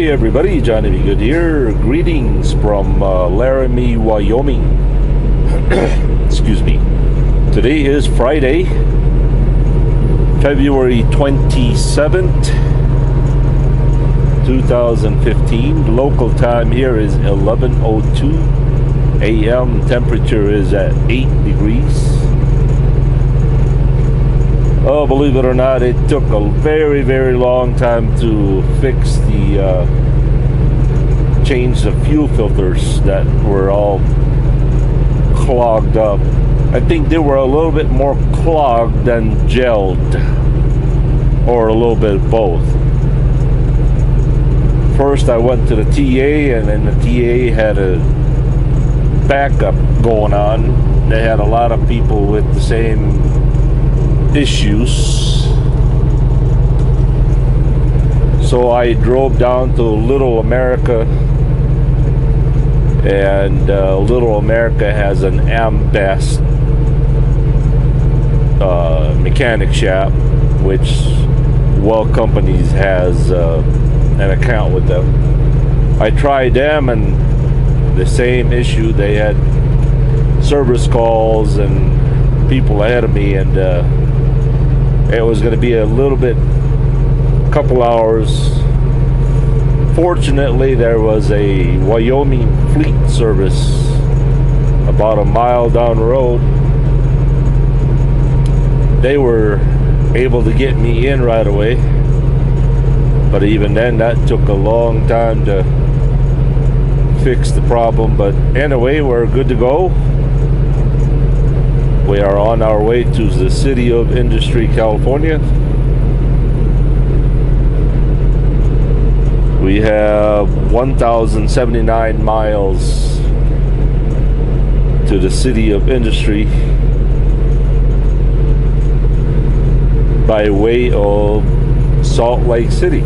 Hey everybody, Johnny B. Good here. Greetings from Laramie, Wyoming. Excuse me. Today is Friday, February 27th, 2015. The local time here is 11:02 a.m. Temperature is at 8 degrees. Oh, believe it or not, it took a very, very long time to fix the change the fuel filters that were all clogged up. I think they were a little bit more clogged than gelled, or a little bit of both. First I went to the TA, and then the TA had a backup going on. They had a lot of people with the same issues, so I drove down to Little America, and Little America has an AMBEST mechanic shop, which Well Companies has an account with them. I tried them, and the same issue. They had service calls and people ahead of me, and it was going to be a couple hours. Fortunately, there was a Wyoming fleet service about a mile down the road. They were able to get me in right away, but even then that took a long time to fix the problem. But anyway, we're good to go. We are on our way to the city of Industry, California. We have 1,079 miles to the city of Industry by way of Salt Lake City.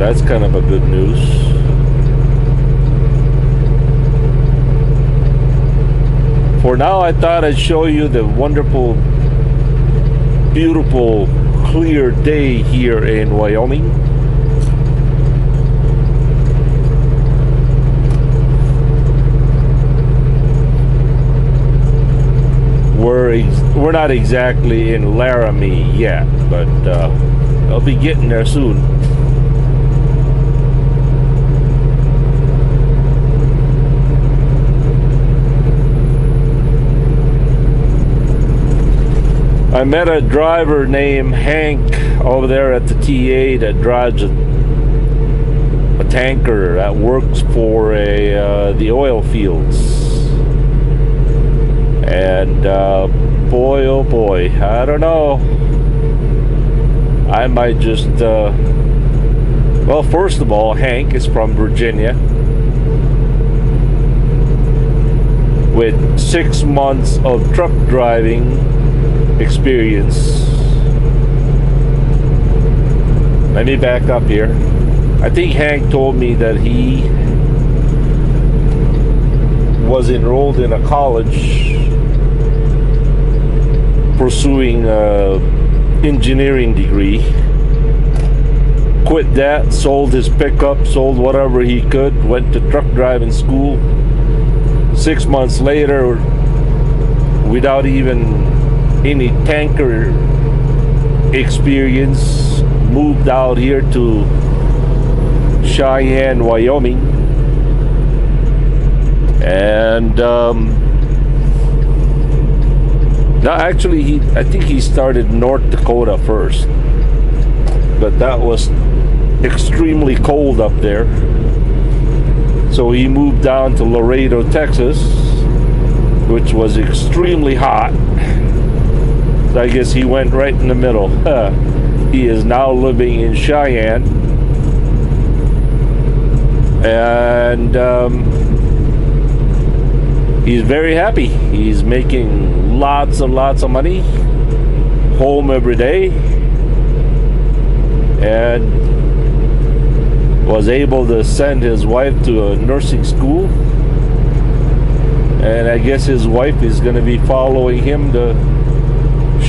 That's kind of a good news. For now, I thought I'd show you the wonderful, beautiful, clear day here in Wyoming. We're not exactly in Laramie yet, but I'll be getting there soon. I met a driver named Hank over there at the TA that drives a tanker that works for the oil fields. And boy, oh boy, I don't know. I might just, well, first of all, Hank is from Virginia with 6 months of truck driving experience. Let me back up here. I think Hank told me that he was enrolled in a college pursuing an engineering degree. Quit that, sold his pickup, sold whatever he could, went to truck driving school. 6 months later, without even any tanker experience, moved out here to Cheyenne, Wyoming, and no, actually I think he started North Dakota first, but that was extremely cold up there, so he moved down to Laredo, Texas, which was extremely hot. I guess he went right in the middle. He is now living in Cheyenne, and he's very happy. He's making lots and lots of money, home every day, and was able to send his wife to a nursing school. And I guess his wife is going to be following him to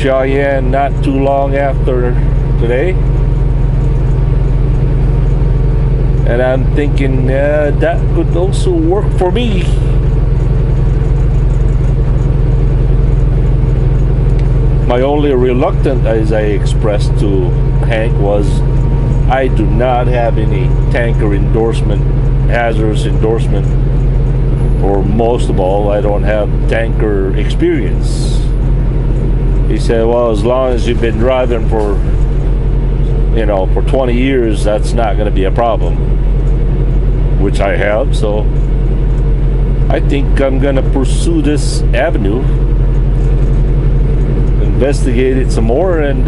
Cheyenne not too long after today. And I'm thinking that could also work for me. My only reluctance, as I expressed to Hank, was I do not have any tanker endorsement, hazardous endorsement, or most of all, I don't have tanker experience. He said, well, as long as you've been driving for 20 years, that's not going to be a problem, which I have. So I think I'm going to pursue this avenue, investigate it some more, and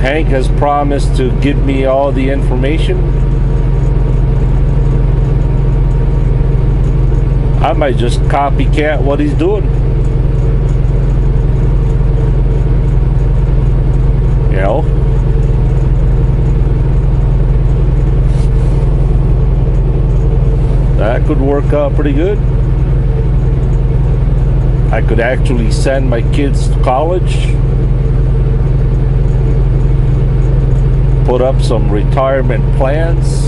Hank has promised to give me all the information. I might just copycat what he's doing. You know? That could work out pretty good. I could actually send my kids to college, put up some retirement plans.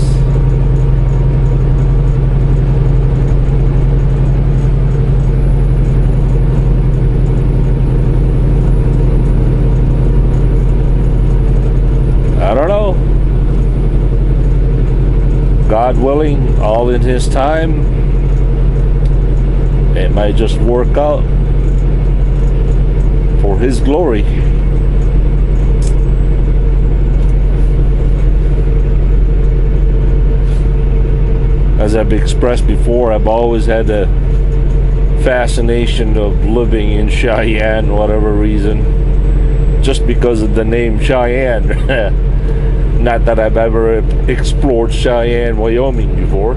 I don't know. God willing, all in His time, it might just work out for His glory. As I've expressed before, I've always had a fascination of living in Cheyenne, whatever reason, just because of the name Cheyenne. Not that I've ever explored Cheyenne, Wyoming before.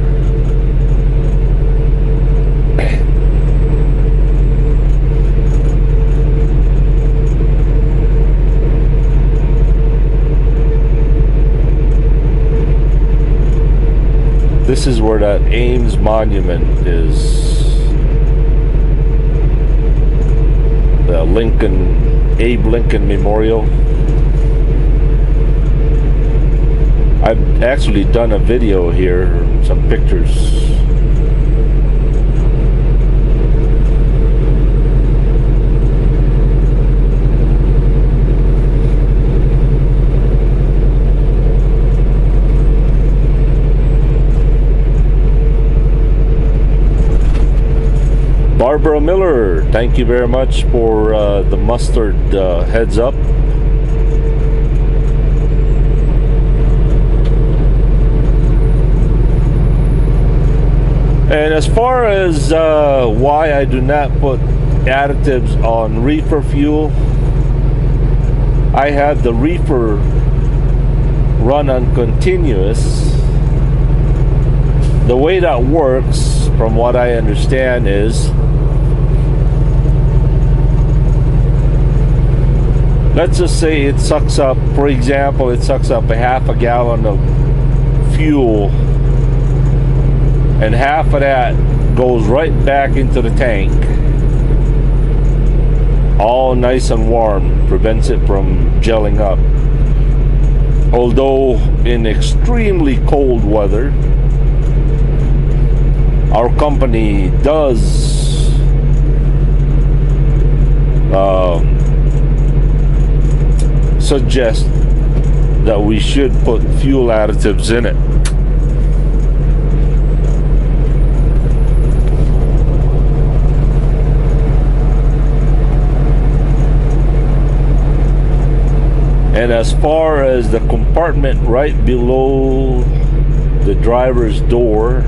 This is where that Ames Monument is. The Abe Lincoln Memorial. I've actually done a video here, some pictures. Barbara Miller, thank you very much for the mustard heads up. And as far as why I do not put additives on reefer fuel, I have the reefer run on continuous. The way that works, from what I understand, is let's just say it sucks up, for example, it sucks up a half a gallon of fuel, and half of that goes right back into the tank, all nice and warm, prevents it from gelling up. Although in extremely cold weather, our company does suggest that we should put fuel additives in it. And as far as the compartment right below the driver's door,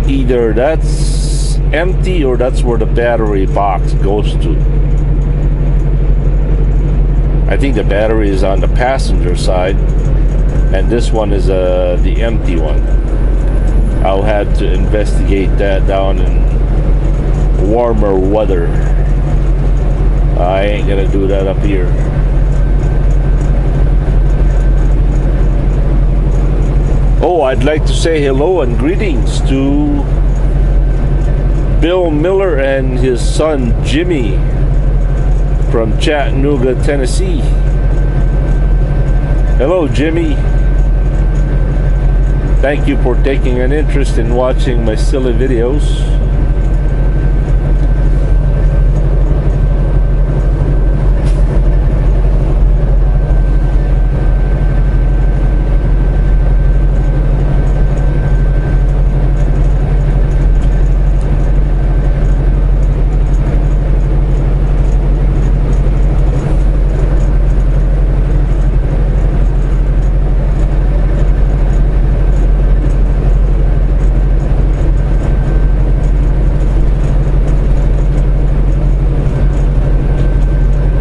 either that's empty or that's where the battery box goes to. I think the battery is on the passenger side, and this one is the empty one. I'll have to investigate that down in warmer weather. I ain't gonna do that up here. Oh, I'd like to say hello and greetings to Bill Miller and his son Jimmy. from Chattanooga, Tennessee. Hello, Jimmy. Thank you for taking an interest in watching my silly videos.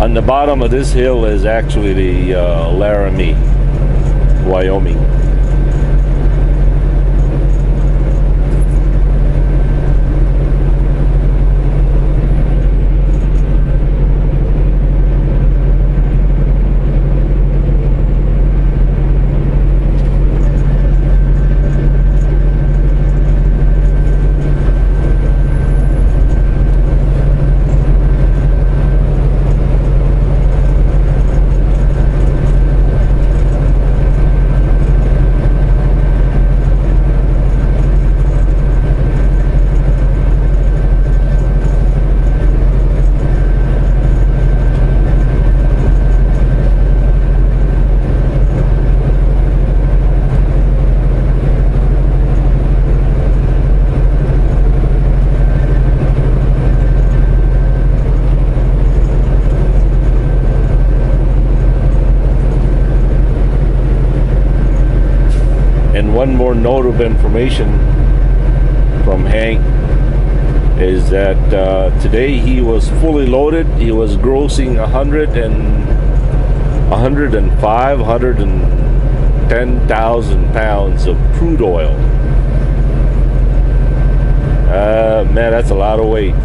On the bottom of this hill is actually the Laramie, Wyoming. One more note of information from Hank is that today he was fully loaded. He was grossing 110,000 pounds of crude oil. Man, that's a lot of weight.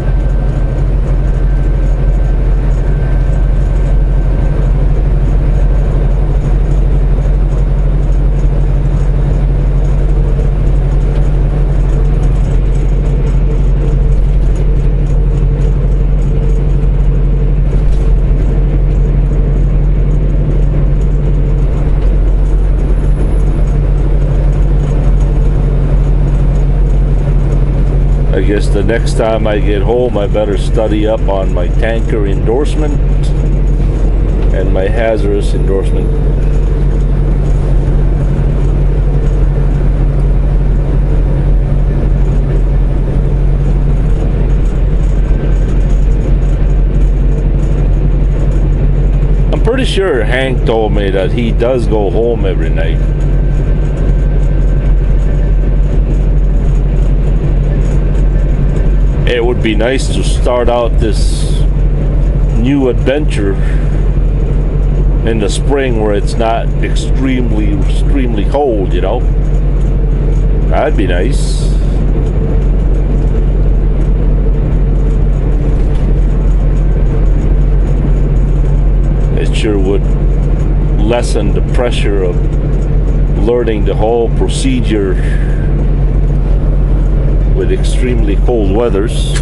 I guess the next time I get home, I better study up on my tanker endorsement and my hazardous endorsement. I'm pretty sure Hank told me that he does go home every night. It would be nice to start out this new adventure in the spring where it's not extremely cold, you know. That'd be nice. It sure would lessen the pressure of learning the whole procedure with extremely cold weathers.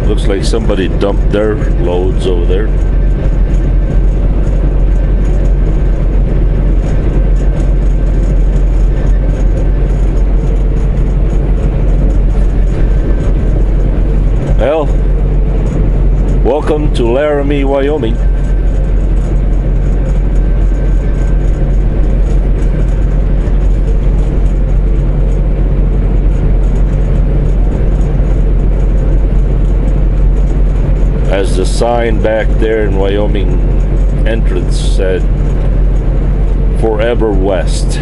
Looks like somebody dumped their loads over there. Well, welcome to Laramie, Wyoming. As the sign back there in Wyoming entrance said, "Forever West."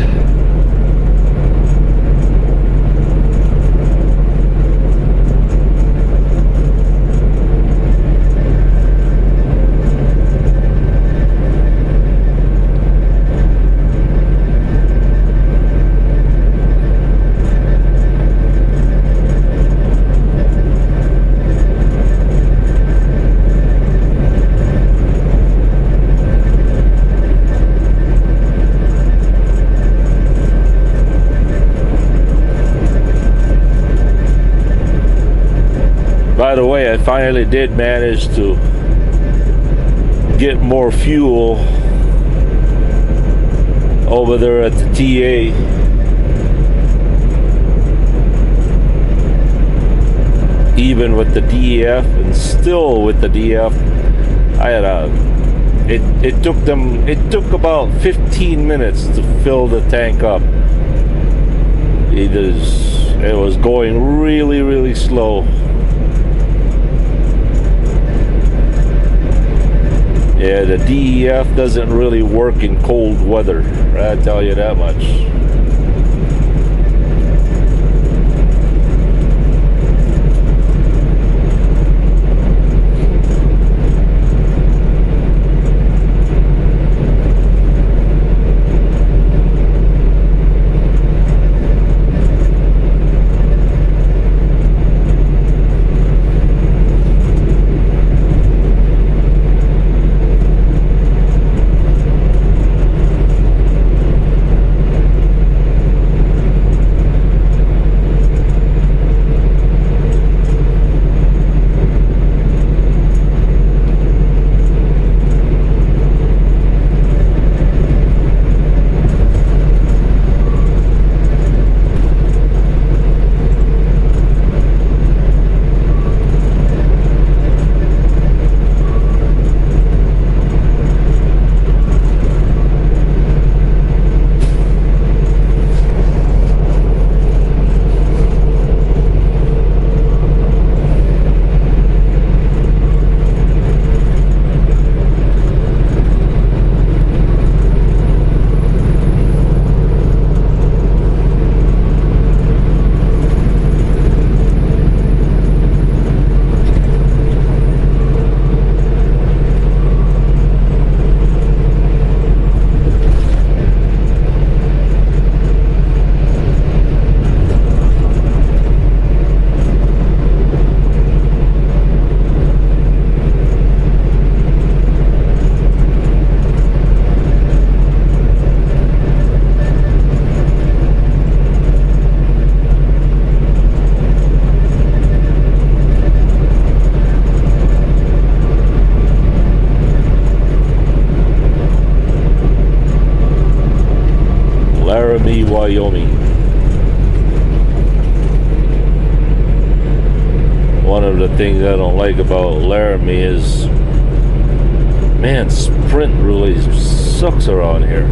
By the way, I finally did manage to get more fuel over there at the TA. Even with the DEF, and still with the DEF, I had it took about 15 minutes to fill the tank up. It was going really, really slow. Yeah, the DEF doesn't really work in cold weather, I tell you that much. Wyoming. One of the things I don't like about Laramie is, man, Sprint really sucks around here.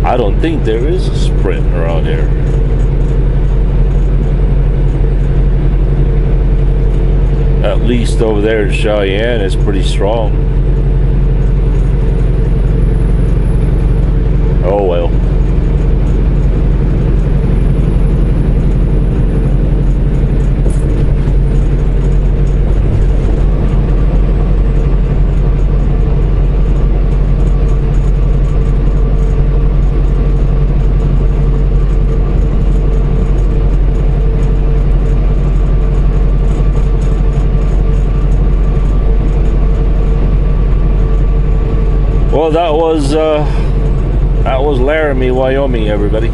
I don't think there is a Sprint around here. At least over there in Cheyenne, it's pretty strong. Oh well. Well, that was Laramie, Wyoming, everybody.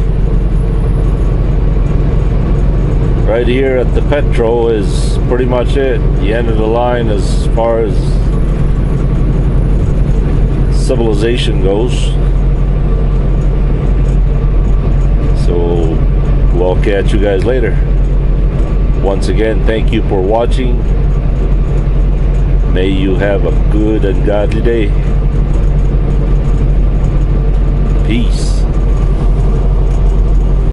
Right here at the Petro is pretty much it. The end of the line as far as civilization goes. So we'll catch you guys later. Once again, thank you for watching. May you have a good and godly day. Peace.